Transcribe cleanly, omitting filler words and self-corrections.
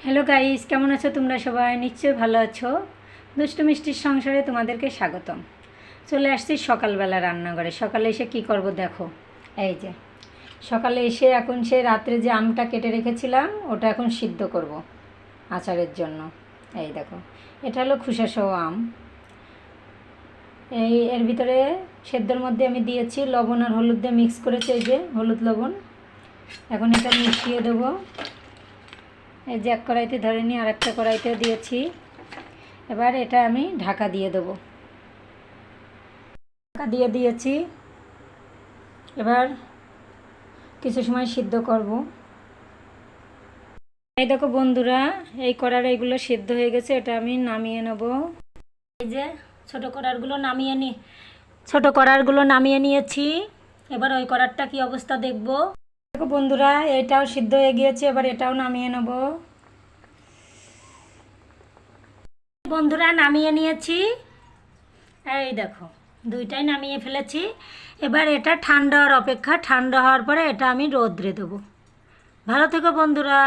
Hello guys, কেমন আছো তোমরা? সবাই নিশ্চয়ই ভালো আছো। দুষ্টু মিষ্টির সংসারে তোমাদেরকে স্বাগতম। চলে আসছি সকালবেলা রান্নাঘরে। সকালে এসে কি করব দেখো। এই যে সকালে এসে এখন সে রাত্রে যে আমটা কেটে রেখেছিলাম ওটা এখন সিদ্ধ করব আচারের জন্য। এই দেখো, এটা হলো খোসাসহ আম। এর ভিতরে সেদ্ধর মধ্যে আমি দিয়েছি লবণ আর হলুদ দিয়ে মিক্স করেছি, এই যে হলুদ লবণ। এখন এটা মিশিয়ে দেবো। এই যে এক কড়াইতে ধরে নিয়ে আর একটা কড়াইতেও দিয়েছি। এবার এটা আমি ঢাকা দিয়ে দেবো। ঢাকা দিয়ে দিয়েছি। এবার কিছু সময় সিদ্ধ করব। এই দেখো বন্ধুরা, এই কড়ার এইগুলো সিদ্ধ হয়ে গেছে, এটা আমি নামিয়ে নেব। এই যে ছোটো কড়ারগুলো নামিয়ে নিয়েছি। এবার ওই কড়ারটা কি অবস্থা দেখব। দেখো বন্ধুরা, এটাও সিদ্ধ হয়ে গিয়েছে, এবার এটাও নামিয়ে নেব। বন্ধুরা নামিয়ে নিয়েছি। এই দেখো, দুইটাই নামিয়ে ফেলেছি। এবার এটা ঠান্ডা হওয়ার অপেক্ষা। ঠান্ডা হওয়ার পরে এটা আমি রোদ্রে দেবো। ভালো থেকো বন্ধুরা।